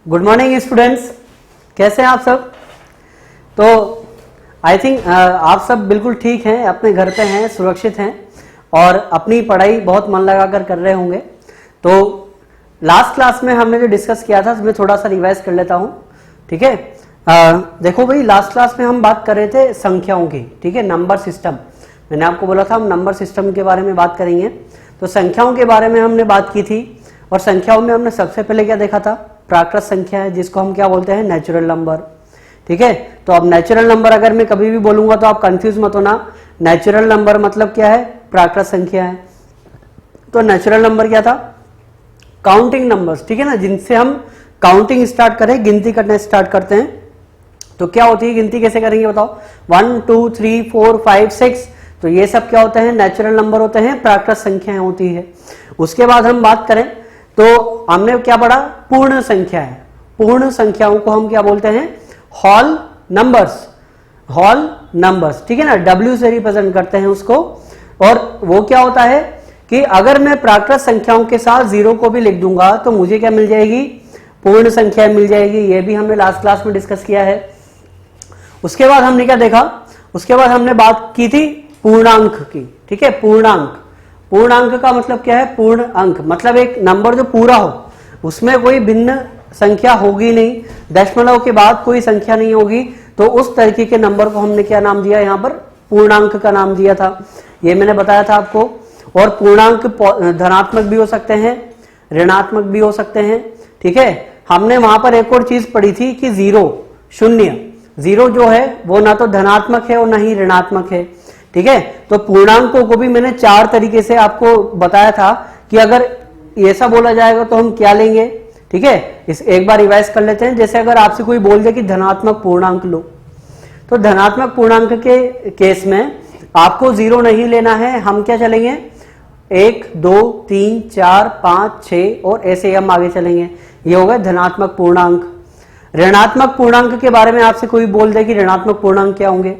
Good morning students, कैसे हैं आप सब। तो आई थिंक आप सब बिल्कुल ठीक हैं, अपने घर पे हैं, सुरक्षित हैं और अपनी पढ़ाई बहुत मन लगाकर कर रहे होंगे। तो लास्ट क्लास में हमने जो डिस्कस किया था उसमें थोड़ा सा रिवाइज कर लेता हूं, ठीक है। देखो भाई, लास्ट क्लास में हम बात कर रहे थे संख्याओं की, ठीक है, नंबर सिस्टम। मैंने आपको बोला था हम नंबर सिस्टम के बारे में बात करेंगे। तो संख्याओं के बारे में हमने बात की थी और संख्याओं में हमने सबसे पहले क्या देखा था, प्राकृत संख्या है जिसको हम क्या बोलते हैं, नेचुरल नंबर, ठीक है। तो अब नेचुरल नंबर अगर मैं कभी भी बोलूंगा तो आप कंफ्यूज मत होना, नेचुरल नंबर मतलब क्या है, प्राकृत संख्या है। तो नेचुरल नंबर क्या था, काउंटिंग नंबर्स, ठीक है ना, जिनसे हम काउंटिंग स्टार्ट करें, गिनती करना स्टार्ट करते हैं। तो क्या होती है गिनती, कैसे करेंगे बताओ, 1 2 3 4 5 6, तो ये सब क्या होते हैं, नेचुरल नंबर होते हैं, प्राकृत संख्याएं होती है। उसके बाद हम बात करें तो हमने क्या पढ़ा, पूर्ण संख्या है। पूर्ण संख्याओं को हम क्या बोलते हैं, होल नंबर्स, होल नंबर्स, ठीक है ना, W से रिप्रेजेंट करते हैं उसको। और वो क्या होता है कि अगर मैं प्राकृत संख्याओं के साथ 0 को भी लिख दूंगा तो मुझे क्या मिल जाएगी, पूर्ण संख्या मिल जाएगी। ये भी हमने लास्ट क्लास में डिस्कस किया है। उसके बाद हमने क्या देखा, उसके बाद हमने बात की थी पूर्णांक की, ठीक है। पूर्णांक, पूर्णांक का मतलब क्या है, पूर्ण अंक मतलब एक नंबर जो पूरा हो, उसमें कोई भिन्न संख्या होगी नहीं, दशमलव के बाद कोई संख्या नहीं होगी, तो उस तरीके के नंबर को हमने क्या नाम दिया, यहां पर पूर्णांक का नाम दिया था। ये मैंने बताया था आपको। और पूर्णांक धनात्मक भी हो सकते हैं, ऋणात्मक भी हो सकते हैं, ठीक है। हमने वहां पर एक और चीज पढ़ी थी कि जीरो, शून्य, जीरो जो है वो ना तो धनात्मक है और ना ही ऋणात्मक है, ठीक है। तो पूर्णांकों को भी मैंने 4 तरीके से आपको बताया था कि अगर ऐसा बोला जाएगा तो हम क्या लेंगे, ठीक है। इस एक बार रिवाइज कर लेते हैं। जैसे अगर आपसे कोई बोल दे कि धनात्मक पूर्णांक लो, तो धनात्मक पूर्णांक के केस में आपको 0 नहीं लेना है, हम क्या चलेंगे, 1 2 3 4 5 6 और ऐसे हम आगे चलेंगे। ये हो गए धनात्मक पूर्णांक। ऋणात्मक पूर्णांक के बारे में आपसे कोई बोल दे कि ऋणात्मक पूर्णांक क्या होंगे,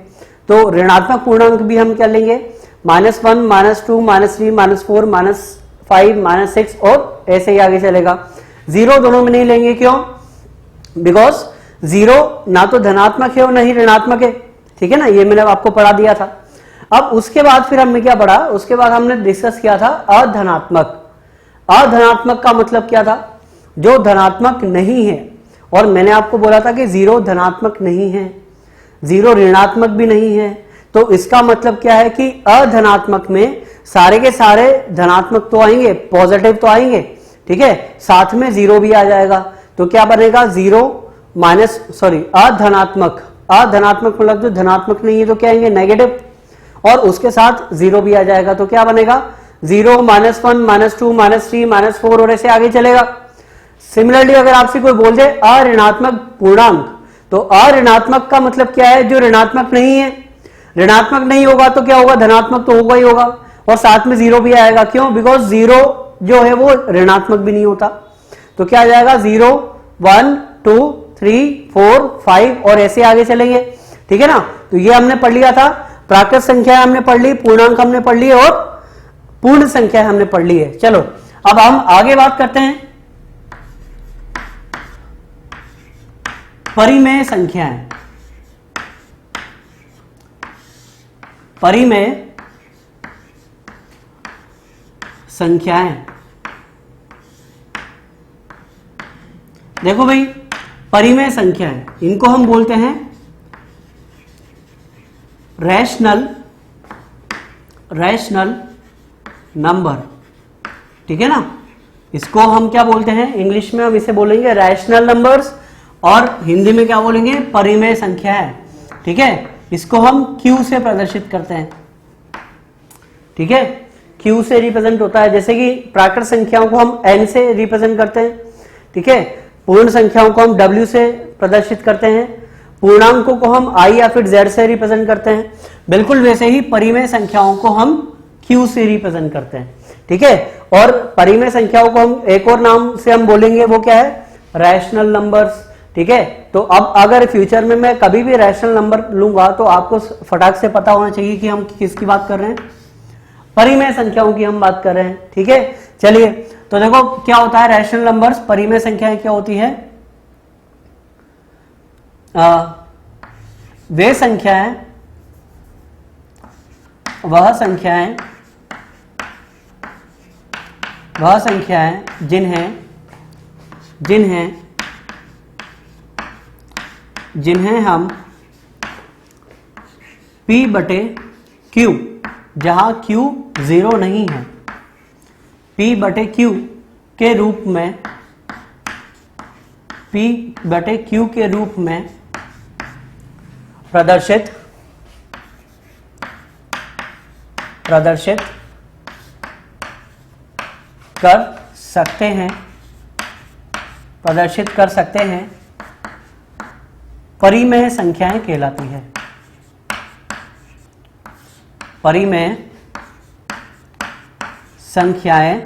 तो ऋणात्मक पूर्णांक भी हम क्या लेंगे, -1 -2 -3 -4 -5 -6 और ऐसे ही आगे चलेगा। 0 दोनों में नहीं लेंगे, क्यों, बिकॉज 0 ना तो धनात्मक है और ना ही ऋणात्मक है, ठीक है ना, ये मैंने आपको पढ़ा दिया था। अब उसके बाद फिर हमने क्या पढ़ा, उसके बाद हमने डिस्कस किया था अधनात्मक। अधनात्मक का मतलब क्या था, जो धनात्मक नहीं है। और मैंने आपको बोला था कि 0 धनात्मक नहीं है, 0 ऋणात्मक भी नहीं है। तो इसका मतलब क्या है कि अधनात्मक में सारे के सारे धनात्मक तो आएंगे, पॉजिटिव तो आएंगे, ठीक है, साथ में 0 भी आ जाएगा। तो क्या बनेगा, 0 माइनस अधनात्मक, अधनात्मक मतलब जो धनात्मक नहीं है तो क्या आएंगे, नेगेटिव, और उसके साथ 0 भी आ जाएगा। तो क्या बनेगा, 0 -1 -2 -3 -4 और ऐसे आगे चलेगा। सिमिलरली अगर आपसे कोई बोल दे अऋणात्मक पूर्णांक, तो अऋणात्मक का मतलब क्या है, जो ऋणात्मक नहीं है। ऋणात्मक नहीं होगा तो क्या होगा, धनात्मक तो होगा ही होगा, और साथ में 0 भी आएगा, क्यों, बिकॉज 0 जो है वो ऋणात्मक भी नहीं होता। तो क्या आ जाएगा, 0 1 2 3 4 5 और ऐसे आगे चलेंगे, ठीक है ना। तो ये हमने पढ़ लिया था, प्राकृत संख्या हमने पढ़ ली, पूर्णांक हमने पढ़ ली और पूर्ण संख्या हमने पढ़ ली है। चलो अब हम आगे बात करते हैं परिमेय संख्याएं। परिमेय संख्याएं, देखो भाई, परिमेय संख्याएं, इनको हम बोलते हैं रैशनल नंबर, ठीक है ना। इसको हम क्या बोलते हैं, इंग्लिश में हम इसे बोलेंगे रैशनल नंबर्स, और हिंदी में क्या बोलेंगे, परिमेय संख्या है, ठीक है। इसको हम Q से प्रदर्शित करते हैं, ठीक है, Q से रिप्रेजेंट होता है। जैसे कि प्राकृत संख्याओं को हम N से रिप्रेजेंट करते हैं, ठीक है, पूर्ण संख्याओं को हम W से प्रदर्शित करते हैं, पूर्णांकों को हम I या फिर Z से रिप्रेजेंट करते हैं। बिल्कुल वैसे ही परिमेय संख्याओं को हम Q से रिप्रेजेंट करते हैं, ठीक है। और परिमेय संख्याओं को हम एक और नाम से हम बोलेंगे, वो क्या है, रैशनल नंबर्स, ठीक है। तो अब अगर फ्यूचर में मैं कभी भी रैशनल नंबर लूंगा तो आपको फटाक से पता होना चाहिए कि हम किसकी बात कर रहे हैं, परिमेय संख्याओं की हम बात कर रहे हैं, ठीक है। चलिए, तो देखो क्या होता है रैशनल नंबर्स, परिमेय संख्याएं क्या होती है, वे संख्याएं, वह संख्याएं जिन्हें हम P बटे Q, जहां Q 0 नहीं है, P बटे Q के रूप में प्रदर्शित कर सकते हैं, परिमेय संख्याएं कहलाती है। परिमेय संख्याएं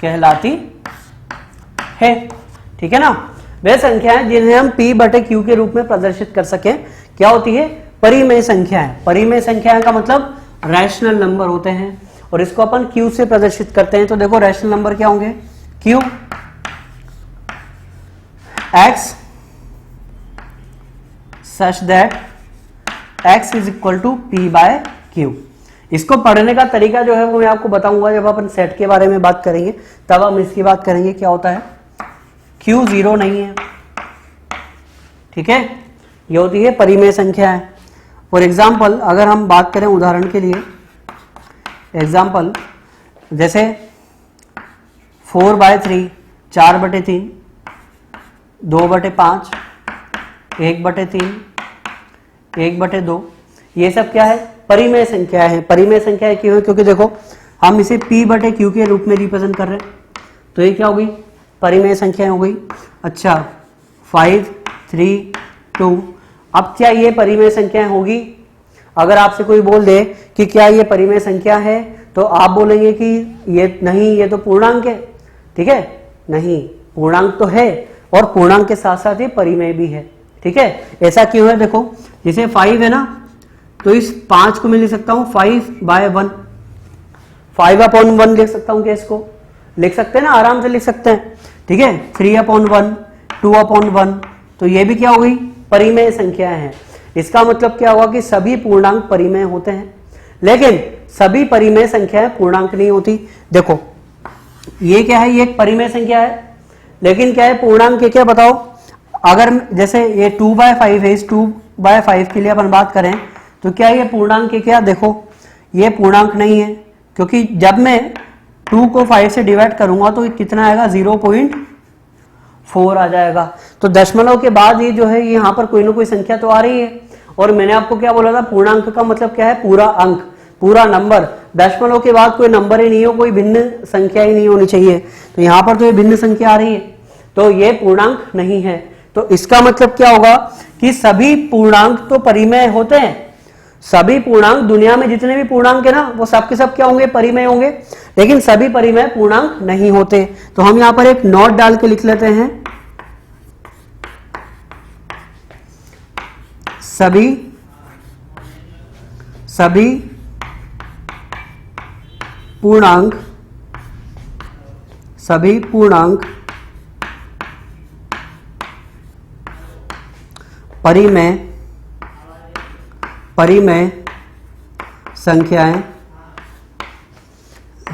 कहलाती है, ठीक है ना। वे संख्याएं जिन्हें हम P बटे Q के रूप में प्रदर्शित कर सकें क्या होती है? परिमेय संख्याएं। परिमेय संख्याएं का मतलब रैशनल नंबर होते हैं, और इसको अपन Q से प्रदर्शित करते हैं। तो देखो रैशनल नंबर क्या होंगे? Q x such that x is equal to P by Q। इसको पढ़ने का तरीका जो है वो मैं आपको बताऊंगा जब अपन सेट के बारे में बात करेंगे, तब हम इसकी बात करेंगे क्या होता है। Q 0 नहीं है, ठीक है, ये होती है परिमेय संख्या है। फॉर एग्जाम्पल अगर हम बात करें उदाहरण के लिए, एग्जाम्पल जैसे 4/3, 4/3, 2/5, 1/3, 1/2, ये सब क्या है? परिमेय संख्या है। परिमेय संख्या क्यों है? क्योंकि देखो हम इसे P बटे Q के रूप में रिप्रेजेंट कर रहे हैं, तो ये क्या हो गई? परिमेय संख्या हो गई। अच्छा 5, 3, 2, अब क्या ये परिमेय संख्या होगी? अगर आपसे कोई बोल दे कि क्या ये परिमेय संख्या है, तो आप बोलेंगे कि ये नहीं, ये तो पूर्णांक है, ठीक है। नहीं, पूर्णांक तो है, और पूर्णांक के साथ साथ ये परिमेय भी है, ठीक है। ऐसा क्यों है? देखो जैसे 5 है ना, तो इस 5 को मैं लिख सकता हूं 5/1, 5/1 लिख सकता हूं। क्या इसको लिख सकते हैं ना, आराम से लिख सकते हैं, ठीक है। 3/1, 2/1, तो ये भी क्या हो गई? परिमेय संख्या है। इसका मतलब क्या हुआ कि सभी पूर्णांक परिमेय होते हैं, लेकिन सभी परिमेय संख्याएं पूर्णांक नहीं होती। देखो ये क्या है? ये एक परिमेय संख्या है, लेकिन क्या है? पूर्णांक क्या बताओ? अगर जैसे ये 2/5 है, इस 2/5 के लिए अपन बात करें तो क्या ये पूर्णांक है? क्या देखो ये पूर्णांक नहीं है, क्योंकि जब मैं 2 को 5 से डिवाइड करूंगा तो कितना आएगा? 0.4 आ जाएगा। तो दशमलव के बाद ये जो है यहाँ पर कोई ना कोई संख्या तो आ रही है। और मैंने आपको क्या बोला था? पूर्णांक का मतलब क्या है? पूरा अंक, पूरा नंबर। दशमलव के बाद कोई नंबर ही नहीं हो, कोई भिन्न संख्या ही नहीं होनी चाहिए। तो यहाँ पर तो ये भिन्न संख्या आ रही है, तो ये पूर्णांक नहीं है। तो इसका मतलब क्या होगा कि सभी पूर्णांक तो परिमेय होते हैं। सभी पूर्णांक, दुनिया में जितने भी पूर्णांक है ना, वो सब के सब क्या होंगे? परिमेय होंगे, लेकिन सभी परिमेय पूर्णांक नहीं होते। तो हम यहां पर एक नोट डाल के लिख लेते हैं, सभी पूर्णांक परिमेय संख्याएं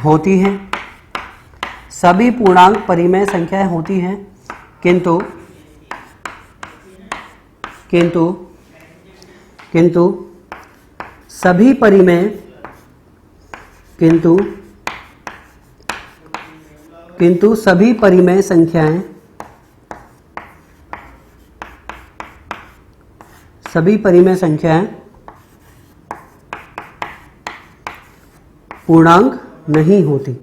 होती हैं। सभी पूर्णांक परिमेय संख्याएं होती हैं, किंतु सभी परिमेय संख्याएं पूर्णांक नहीं होती,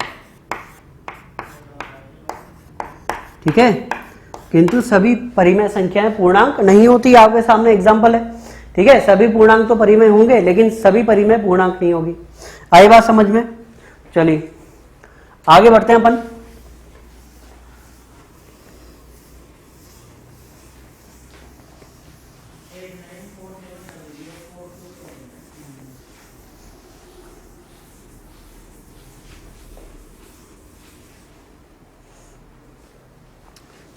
ठीक है। किंतु सभी परिमेय संख्याएं पूर्णांक नहीं होती, आपके सामने एग्जांपल है, ठीक है। सभी पूर्णांक तो परिमेय होंगे, लेकिन सभी परिमेय पूर्णांक नहीं होगी। आई बात समझ में? चलिए आगे बढ़ते हैं अपन।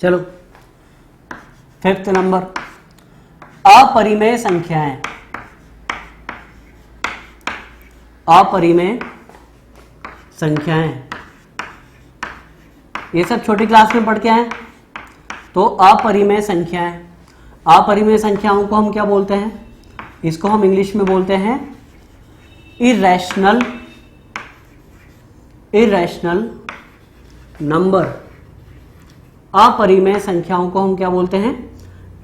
चलो 5th नंबर, अपरिमेय संख्याएं। अपरिमेय संख्याएं, ये सब छोटी क्लास में पढ़ के आए। तो अपरिमेय संख्याएं, अपरिमेय संख्याओं को हम क्या बोलते हैं? इसको हम इंग्लिश में बोलते हैं इर्रेशनल नंबर। अपरिमेय संख्याओं को हम क्या बोलते हैं?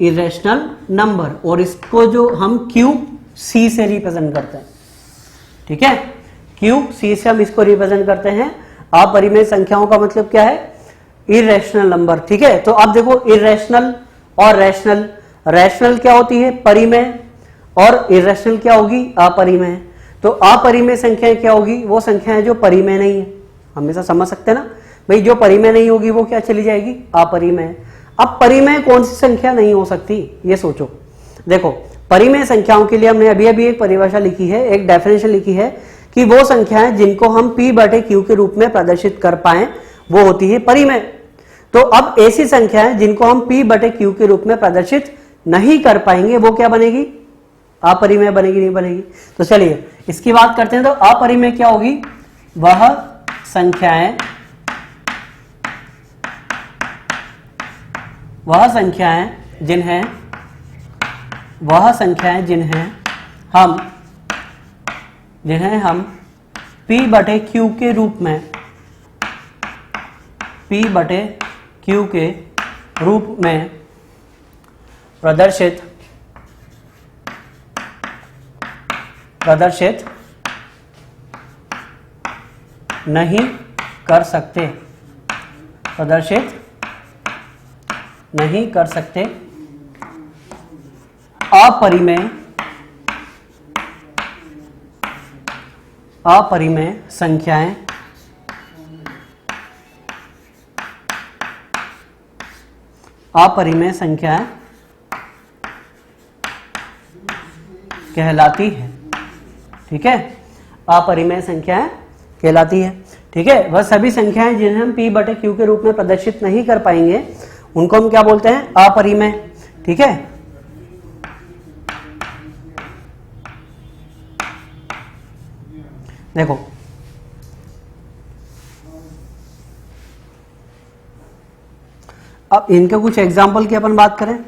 Irrational number. और इसको जो हम क्यूब सी से रिप्रेजेंट करते हैं, ठीक है, क्यूब सी से हम इसको रिप्रेजेंट करते हैं। अपरिमेय संख्याओं का मतलब क्या है? इर्रेशनल नंबर, ठीक है। तो अब देखो इर्रेशनल और रैशनल, रैशनल क्या होती है? परिमेय, और इर्रेशनल क्या होगी? अपरिमेय। तो अपरिमेय संख्याएं क्या होगी? वो संख्याएं जो परिमेय नहीं है। हमेशा समझ सकते हैं ना भाई, जो परिमेय नहीं होगी वो क्या चली जाएगी? अपरिमेय। अब परिमेय कौन सी संख्या नहीं हो सकती, ये सोचो। देखो परिमेय संख्याओं के लिए हमने अभी अभी एक परिभाषा लिखी है, एक डेफिनेशन लिखी है कि वो संख्याएं जिनको हम p बटे q के रूप में प्रदर्शित कर पाए वो होती है परिमेय। तो अब ऐसी संख्याएं जिनको हम p बटे q के रूप में प्रदर्शित नहीं कर पाएंगे वो क्या बनेगी? अपरिमेय बनेगी, नहीं बनेगी? तो चलिए इसकी बात करते हैं। तो अपरिमेय क्या होगी? वह संख्याएं जिन्हें हम p बटे q के रूप में प्रदर्शित नहीं कर सकते, अपरिमेय संख्याएं कहलाती है, ठीक है। अपरिमेय संख्याएं कहलाती है, ठीक है। वह सभी संख्याएं जिन्हें हम p बटे q के रूप में प्रदर्शित नहीं कर पाएंगे उनको हम क्या बोलते हैं? अपरिमेय, ठीक है। देखो अब इनके कुछ एग्जाम्पल की अपन बात करें।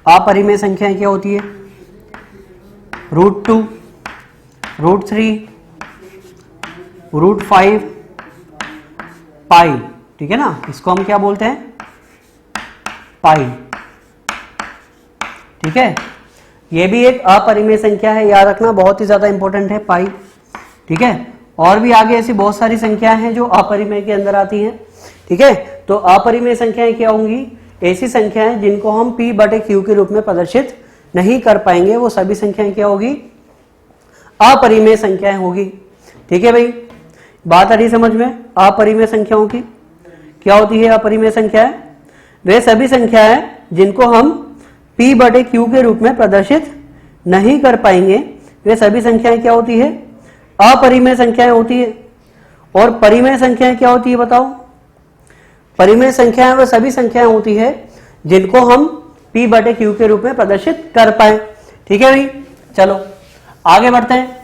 अपरिमेय संख्याएं क्या होती है? √2, √3, √5, पाई, ठीक है ना। इसको हम क्या बोलते हैं? पाई, ठीक है। ये भी एक अपरिमेय संख्या है, याद रखना, बहुत ही ज्यादा इंपॉर्टेंट है पाई, ठीक है। और भी आगे ऐसी बहुत सारी संख्याएं हैं जो अपरिमेय के अंदर आती हैं, ठीक है। तो अपरिमेय संख्याएं क्या होंगी? ऐसी संख्याएं जिनको हम p बटे q के रूप में प्रदर्शित नहीं कर पाएंगे वो सभी संख्याएं क्या होगी? अपरिमेय संख्याएं होगी, ठीक है भाई। बात आ रही समझ में? अपरिमेय संख्याओं की क्या होती है? अपरिमेय संख्याएं वे सभी संख्याएं जिनको हम p बटे q के रूप में प्रदर्शित नहीं कर पाएंगे वे सभी संख्याएं क्या होती है? अपरिमेय संख्याएं होती है। और परिमेय संख्याएं क्या होती है बताओ? परिमेय संख्याएं वे सभी संख्याएं होती है जिनको हम p बटे q के रूप में प्रदर्शित कर पाए, ठीक है भाई। चलो आगे बढ़ते हैं।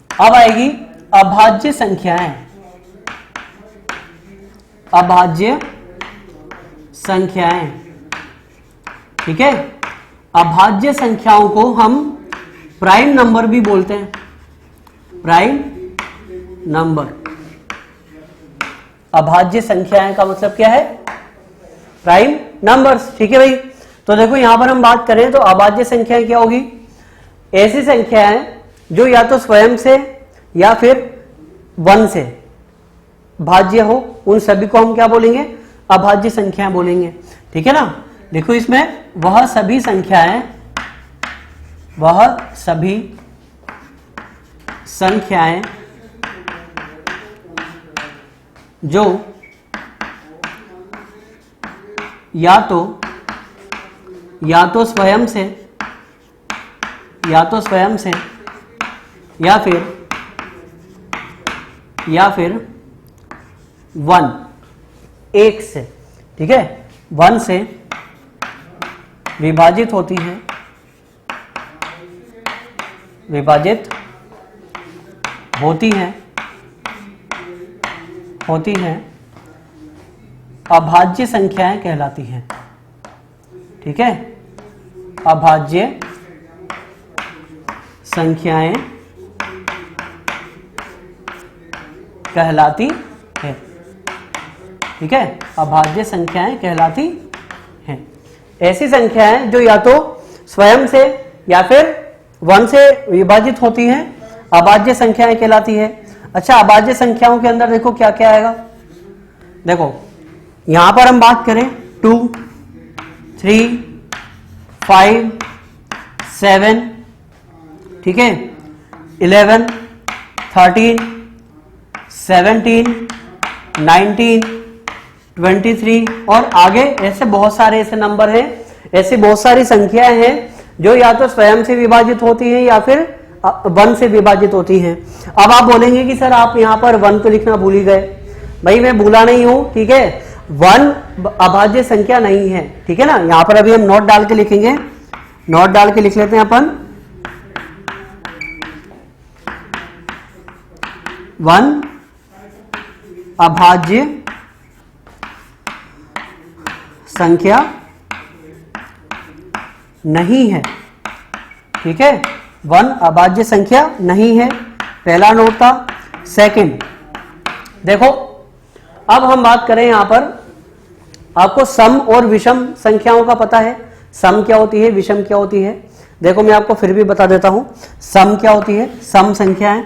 अब आएगी अभाज्य संख्याएं। अभाज्य संख्याएं, ठीक है। अभाज्य संख्याओं को हम प्राइम नंबर भी बोलते हैं, प्राइम नंबर। अभाज्य संख्याएं का मतलब क्या है? प्राइम नंबर्स, ठीक है भाई। तो देखो यहां पर हम बात करें तो अभाज्य संख्याएं क्या होगी? ऐसी संख्याएं जो या तो स्वयं से या फिर 1 से भाज्य हो, उन सभी को हम क्या बोलेंगे? अभाज्य संख्याएं बोलेंगे, ठीक है ना। देखो इसमें वह सभी संख्याएं जो या तो स्वयं से या तो स्वयं से या फिर 1 एक से, ठीक है, 1 से विभाजित होती है, विभाजित होती हैं अभाज्य संख्याएं कहलाती हैं, ठीक है, अभाज्य संख्याएं कहलाती है, ठीक है, अभाज्य संख्याएं कहलाती हैं। ऐसी संख्याएं जो या तो स्वयं से या फिर 1 से विभाजित होती हैं, अभाज्य संख्याएं कहलाती है। अच्छा, अभाज्य संख्याओं के अंदर देखो क्या क्या आएगा। देखो यहां पर हम बात करें 2, 3, 5, 7, ठीक है, 11, 13, 17, 19, 23 और आगे ऐसे बहुत सारे ऐसे नंबर हैं, ऐसी बहुत सारी संख्याएं हैं जो या तो स्वयं से विभाजित होती हैं या फिर 1 से विभाजित होती हैं। अब आप बोलेंगे कि सर आप यहां पर 1 तो लिखना भूल ही गए। भाई मैं भूला नहीं हूं, ठीक है, 1 अभाज्य संख्या नहीं है, ठीक है ना। यहां पर अभी हम नोट डाल के लिखेंगे, नोट डाल के लिख लेते हैं अपन 1 अभाज्य संख्या नहीं है, ठीक है, 1 अभाज्य संख्या नहीं है, पहला नोट था। सेकंड देखो, अब हम बात करें यहां पर, आपको सम और विषम संख्याओं का पता है, सम क्या होती है, विषम क्या होती है। देखो मैं आपको फिर भी बता देता हूं, सम क्या होती है, सम संख्याएं,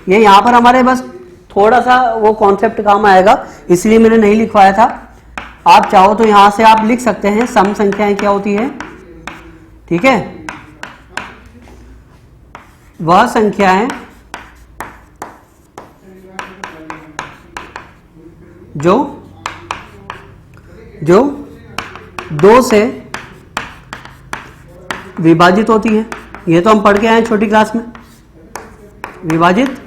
ये यहां पर हमारे बस थोड़ा सा वो कॉन्सेप्ट काम आएगा इसलिए मैंने नहीं लिखवाया था। आप चाहो तो यहां से आप लिख सकते हैं सम संख्याएं क्या होती है, ठीक है, वह संख्याएं जो 2 से विभाजित होती है। ये तो हम पढ़ के आए छोटी क्लास में, विभाजित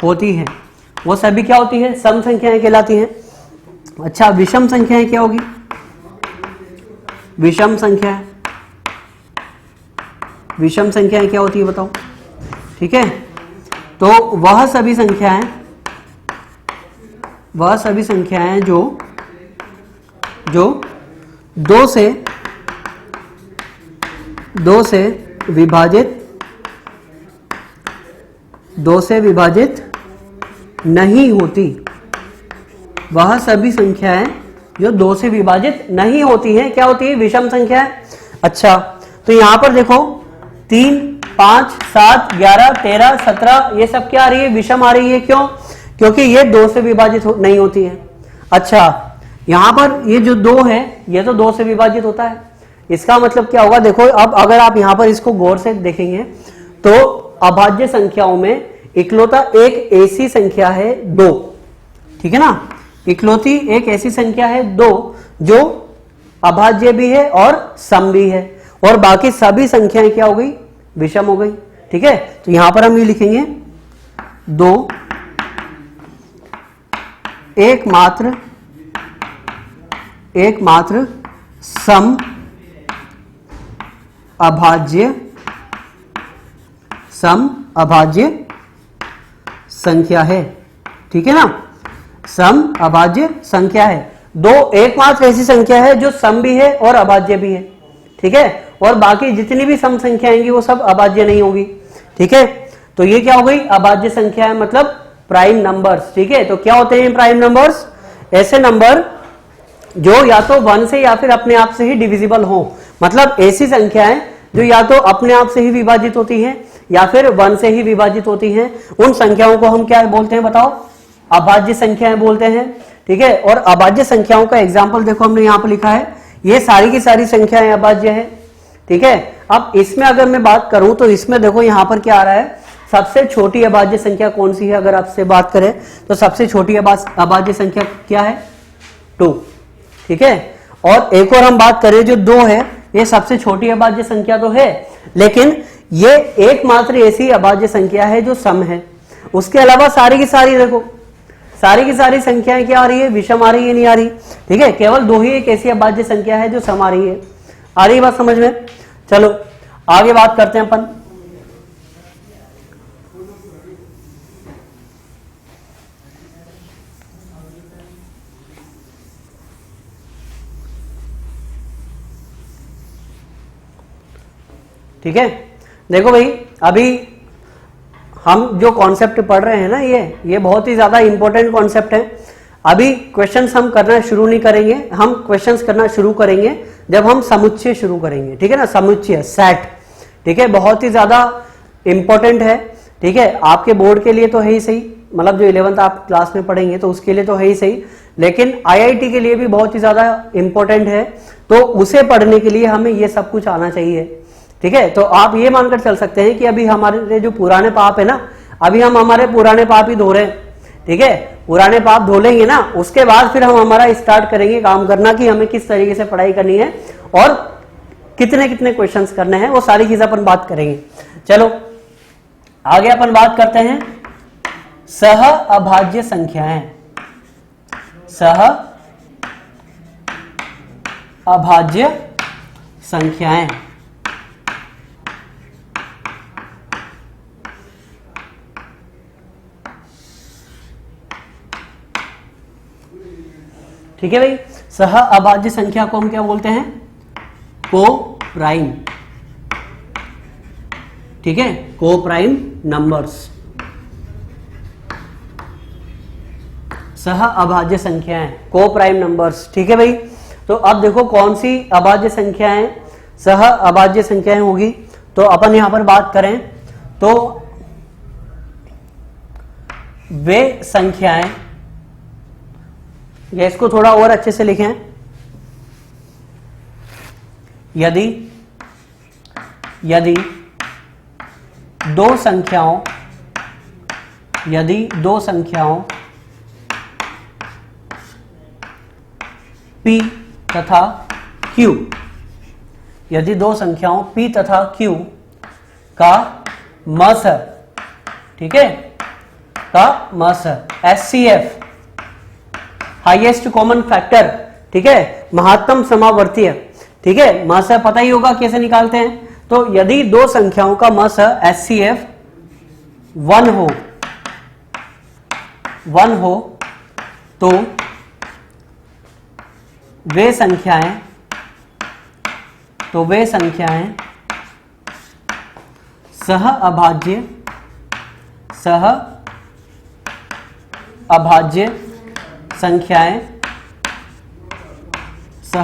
होती है, वो सभी क्या होती है, सम संख्याएं कहलाती हैं। अच्छा, विषम संख्याएं क्या होगी, विषम संख्याएं क्या होती है बताओ, ठीक है, तो वह सभी संख्याएं जो 2 से विभाजित नहीं होती, वह सभी संख्याएं जो 2 से विभाजित नहीं होती हैं क्या होती है, विषम संख्याएं। अच्छा, तो यहां पर देखो 3, 5, 7, 11, 13, 17 ये सब क्या आ रही है, विषम आ रही है। क्यों? क्योंकि ये 2 से विभाजित नहीं होती है। अच्छा, यहां पर ये जो 2 है ये तो 2 से विभाजित होता है, इसका मतलब क्या होगा, देखो अब अगर आप यहां पर इसको गौर से देखेंगे तो अभाज्य संख्याओं में इकलौता एक ऐसी संख्या है 2, ठीक है ना, इकलौती एक ऐसी संख्या है 2 जो अभाज्य भी है और सम भी है, और बाकी सभी संख्याएं क्या हो गई, विषम हो गई, ठीक है। तो यहां पर हम ये लिखेंगे 2 एकमात्र सम अभाज्य संख्या है, ठीक है ना, सम अभाज्य संख्या है। 2 एकमात्र ऐसी संख्या है जो सम भी है और अभाज्य भी है, ठीक है, और बाकी जितनी भी सम संख्या आएंगी वो सब अभाज्य नहीं होगी, ठीक है। तो ये क्या हो गई, अभाज्य संख्या है, मतलब प्राइम नंबर्स, ठीक है। तो क्या होते हैं प्राइम नंबर्स, ऐसे नंबर जो या तो 1 से या फिर अपने आप से ही डिविजिबल हो, मतलब ऐसी संख्याएं जो या तो अपने आप से ही विभाजित होती हैं या फिर 1 से ही विभाजित होती हैं, उन संख्याओं को हम क्या बोलते हैं बताओ, अभाज्य संख्याएं बोलते हैं, ठीक है। और अभाज्य संख्याओं का एग्जाम्पल देखो हमने यहाँ पर लिखा है, ये सारी की सारी संख्याएं अभाज्य है, ठीक है। अब इसमें अगर मैं बात करूं तो इसमें देखो यहाँ पर क्या आ रहा है, सबसे छोटी अभाज्य संख्या कौन सी है, अगर आपसे बात करें तो सबसे छोटी अभाज्य संख्या क्या है, 2, ठीक है। और एक और हम बात करें जो 2 है, ये सबसे छोटी अभाज्य संख्या तो है, लेकिन ये एकमात्र ऐसी अभाज्य संख्या है जो सम है, उसके अलावा सारी की सारी देखो, सारी की सारी संख्याएं क्या आ रही है, विषम आ रही है, नहीं आ रही। ठीक है, केवल दो ही एक ऐसी अभाज्य संख्या है जो सम आ रही है। आ रही बात समझ में? चलो आगे बात करते हैं अपन। ठीक है, देखो भाई, अभी हम जो कॉन्सेप्ट पढ़ रहे हैं ना, ये बहुत ही ज्यादा इंपॉर्टेंट कॉन्सेप्ट है। अभी क्वेश्चंस हम करना शुरू नहीं करेंगे, हम क्वेश्चंस करना शुरू करेंगे जब हम समुच्चय शुरू करेंगे। ठीक है ना, समुच्चय सेट, ठीक है, बहुत ही ज्यादा इंपॉर्टेंट है। ठीक है, आपके बोर्ड के लिए तो है ही सही, मतलब जो 11th आप क्लास में पढ़ेंगे तो उसके लिए तो है ही सही, लेकिन आईआईटी के लिए भी बहुत ही ज्यादा इंपॉर्टेंट है। तो उसे पढ़ने के लिए हमें ये सब कुछ आना चाहिए। ठीक है, तो आप ये मानकर चल सकते हैं कि अभी हमारे जो पुराने पाप है ना, अभी हम हमारे पुराने पाप ही धो रहे हैं। ठीक है, पुराने पाप धो लेंगे ना, उसके बाद फिर हम हमारा स्टार्ट करेंगे काम करना कि हमें किस तरीके से पढ़ाई करनी है और कितने कितने क्वेश्चंस करने हैं, वो सारी चीजें अपन बात करेंगे। चलो आगे अपन बात करते हैं सह अभाज्य संख्याएं। सह अभाज्य संख्याएं, ठीक है भाई। सह अभाज्य संख्या को हम क्या बोलते हैं, को प्राइम। ठीक है, को प्राइम नंबर्स, सह अभाज्य संख्याएं, को प्राइम नंबर्स। ठीक है भाई, तो अब देखो कौन सी अभाज्य संख्याएं सह अभाज्य संख्याएं होगी। तो अपन यहां पर बात करें तो वे संख्याएं, या इसको थोड़ा और अच्छे से लिखें, यदि दो संख्याओं P तथा Q, यदि दो संख्याओं P तथा Q का मस, ठीक है, का मस HCF, हाईएस्ट कॉमन फैक्टर, ठीक है, महत्तम समावर्तीय। ठीक है, मस पता ही होगा कैसे निकालते हैं। तो यदि दो संख्याओं का मस HCF 1 हो तो वे संख्याएं सह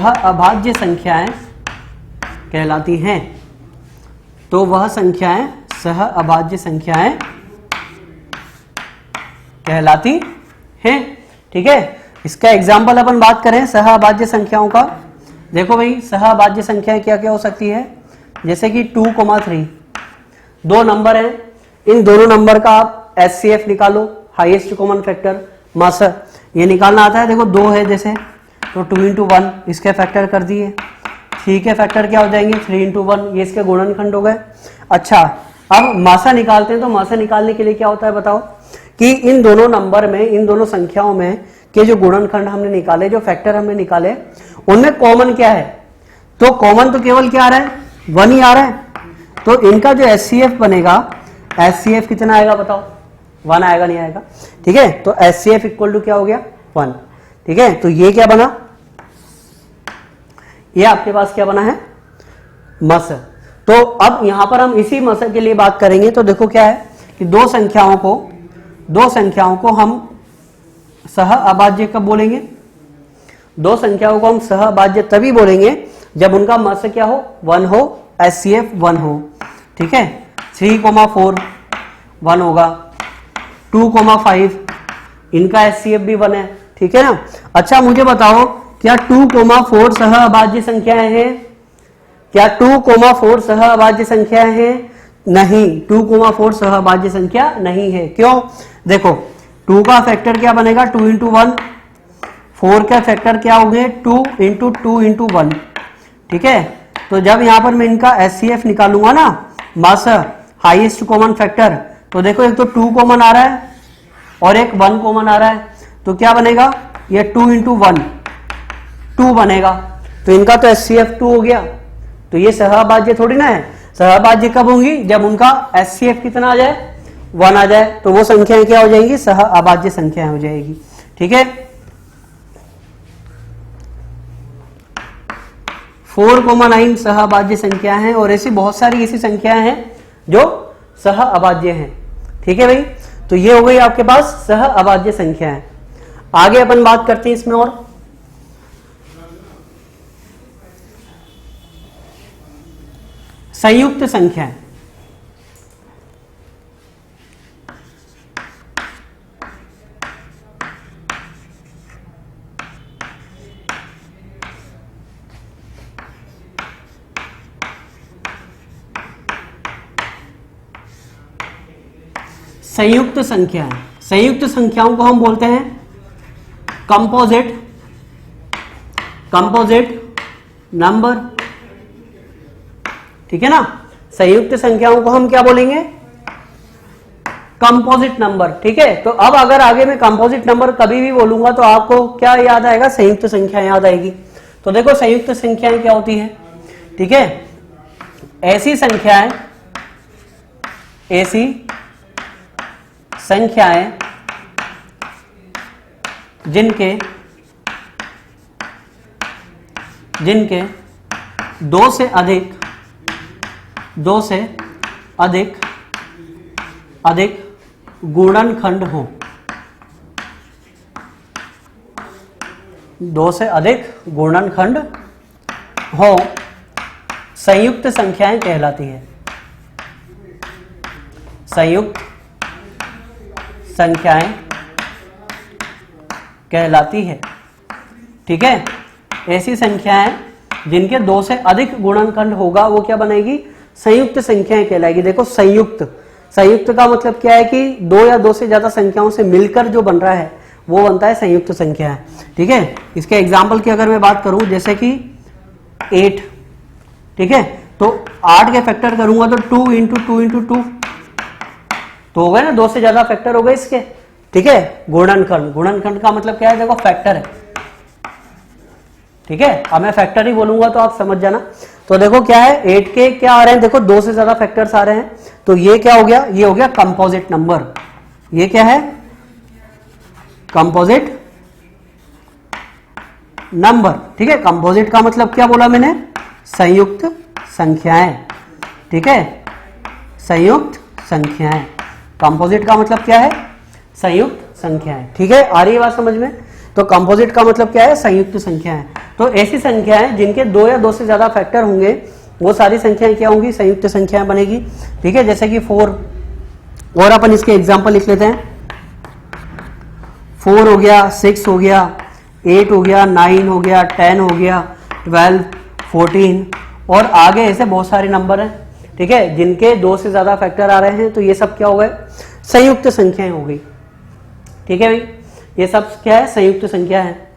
अभाज्य संख्याएं कहलाती हैं। तो वह संख्याएं सह अभाज्य संख्याएं कहलाती हैं। ठीक है, इसका एग्जाम्पल अपन बात करें सह अभाज्य संख्याओं का। देखो भाई, सह अभाज्य संख्याएं क्या क्या हो सकती है, जैसे कि 2,3, दो नंबर हैं, इन दोनों नंबर का आप HCF निकालो, हाईएस्ट कॉमन फैक्टर, मस, ये निकालना आता है। देखो 2 है जैसे, तो 2 into 1 इसके फैक्टर कर दिए, 3 के फैक्टर क्या हो जाएंगे, 3 into 1, ये इसके गुणनखंड हो गए। अच्छा, अब मासा निकालते हैं। तो मासा निकालने के लिए क्या होता है बताओ, कि इन दोनों नंबर में, इन दोनों संख्याओं में के जो गुणनखंड हमने निकाले, जो फैक्टर हमने निकाले, उनमें कॉमन क्या है। तो कॉमन तो केवल क्या आ रहा है, 1 ही आ रहा है। तो इनका जो HCF बनेगा, HCF कितना आएगा बताओ, 1 आएगा, नहीं आएगा। ठीक है, तो HCF इक्वल टू क्या हो गया, 1। ठीक है, तो ये क्या बना, ये आपके पास क्या बना है, मस। तो अब यहां पर हम इसी मस के लिए बात करेंगे। तो देखो क्या है कि दो संख्याओं को हम सह अभाज्य कब बोलेंगे, दो संख्याओं को हम सह अभाज्य तभी बोलेंगे जब उनका मस क्या हो, 1 हो, HCF 1 हो। ठीक है, 3,4 1 होगा, 2,5 इनका HCF भी 1 है। ठीक है ना। अच्छा मुझे बताओ, क्या 2,4 सह अभाज्य संख्याएं हैं, क्या 2,4 सह अभाज्य संख्याएं हैं, नहीं, 2,4 सह अभाज्य संख्या नहीं है। क्यों, देखो 2 का फैक्टर क्या बनेगा, 2 into 1, 4 का फैक्टर क्या होंगे, 2 into 2 into 1। ठीक है, तो जब यहां पर मैं इनका HCF निकालूंगा ना, मास हाईएस्ट कॉमन फैक्टर, तो देखो एक तो 2 कॉमन आ रहा है और एक 1 कॉमन आ रहा है, तो क्या बनेगा, ये 2 इंटू 1 2 बनेगा, तो इनका तो HCF 2 हो गया। तो ये सहअभाज्य थोड़ी ना है, सहअभाज्य कब होंगी, जब उनका HCF कितना आ जाए, 1 आ जाए, तो वो संख्याएं क्या हो जाएंगी, सहअभाज्य संख्याएं हो जाएगी। ठीक है, 4,9 सहअभाज्य संख्या हैं और ऐसी बहुत सारी ऐसी संख्याएं हैं जो सहअभाज्य हैं। ठीक है भाई, तो ये हो गई आपके पास सहअभाज्य संख्याएं। आगे अपन बात करते हैं इसमें और संयुक्त संख्याएं। संयुक्त संख्याएं, संयुक्त संख्याओं को हम बोलते हैं कंपोजिट नंबर। ठीक है ना, संयुक्त संख्याओं को हम क्या बोलेंगे, कंपोजिट नंबर। ठीक है, तो अब अगर आगे मैं कंपोजिट नंबर कभी भी बोलूंगा तो आपको क्या याद आएगा, संयुक्त संख्या याद आएगी। तो देखो संयुक्त संख्याएं क्या होती है। ठीक है, ऐसी संख्याएं जिनके दो से अधिक गुणनखंड हो, 2 से अधिक गुणनखंड हो, संयुक्त संख्याएं कहलाती है। संयुक्त संख्याएं कहलाती है। ठीक है, ऐसी संख्याएं जिनके 2 से अधिक गुणनखंड होगा वो क्या बनेगी, संयुक्त संख्याएं कहलाएगी। देखो संयुक्त का मतलब क्या है कि 2 या 2 से ज्यादा संख्याओं से मिलकर जो बन रहा है वो बनता है संयुक्त संख्या है। ठीक है, इसके एग्जाम्पल की अगर मैं बात करूं जैसे कि 8, ठीक है, तो 8 के फैक्टर करूंगा तो 2 इंटू 2 इंटू 2 तो हो गए ना, 2 से ज्यादा फैक्टर हो गए इसके। ठीक है, गुणनखंड का मतलब क्या है, देखो फैक्टर है। ठीक है, अब मैं फैक्टर ही बोलूंगा तो आप समझ जाना। तो देखो क्या है, 8 के क्या आ रहे हैं, देखो 2 से ज्यादा फैक्टर्स आ रहे हैं, तो ये क्या हो गया, ये हो गया कंपोजिट नंबर। ये क्या है, कंपोजिट नंबर। ठीक है, कंपोजिट का मतलब क्या बोला मैंने, संयुक्त संख्याएं। ठीक है, संयुक्त संख्याएं, कंपोजिट का मतलब क्या है, संयुक्त संख्याएं। ठीक है, आ रही है बात समझ में। तो कंपोजिट का मतलब क्या है, संयुक्त संख्याएं। तो ऐसी संख्याएं जिनके 2 या 2 से ज्यादा फैक्टर होंगे वो सारी संख्याएं क्या होंगी, संयुक्त संख्याएं बनेगी। ठीक है, जैसे कि 4, और अपन इसके एग्जांपल लिख लेते हैं। 4 हो गया, 6 हो गया, 8 हो गया, 9 हो गया, 10 हो गया, 12, 14 और आगे ऐसे बहुत सारे नंबर हैं। ठीक है, जिनके 2 से ज्यादा फैक्टर आ रहे हैं तो ये सब क्या हो गए, संयुक्त संख्याएं हो गई। ठीक है भाई, ये सब क्या है, संयुक्त संख्या है।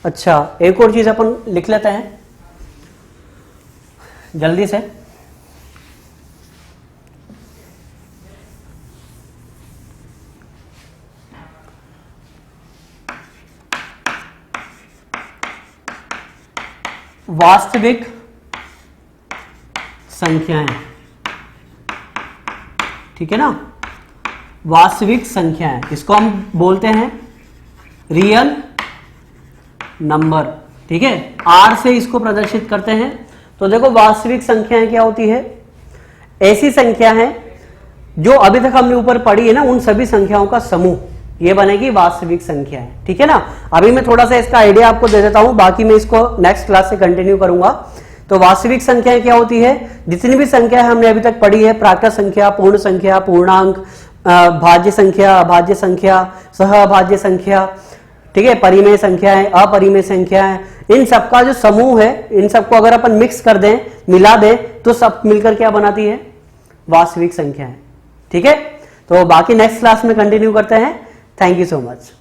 अच्छा, एक और चीज अपन लिख लेते हैं जल्दी से। वास्तविक संख्याएं, ठीक है ना, वास्तविक संख्याएं, इसको हम बोलते हैं रियल नंबर। ठीक है, आर से इसको प्रदर्शित करते हैं। तो देखो वास्तविक संख्याएं क्या होती है, ऐसी संख्या है जो अभी तक हमने ऊपर पढ़ी है ना, उन सभी संख्याओं का समूह, ये बनेगी वास्तविक संख्या है। ठीक है ना, अभी मैं थोड़ा सा इसका आइडिया आपको दे देता हूं, बाकी मैं इसको नेक्स्ट क्लास से कंटिन्यू करूंगा। तो वास्तविक संख्याएं क्या होती है, जितनी भी संख्या हमने अभी तक पढ़ी है, प्राकृत संख्या, पूर्ण संख्या, पूर्णांक, भाज्य संख्या, अभाज्य संख्या, सहअभाज्य संख्या, ठीक है, परिमेय संख्याएं, अपरिमेय संख्याएं, इन सबका जो समूह है, इन सबको अगर अपन मिक्स कर दें, मिला दें, तो सब मिलकर क्या बनाती है, वास्तविक संख्याएं। ठीक है, तो बाकी नेक्स्ट क्लास में कंटिन्यू करते हैं। Thank you so much.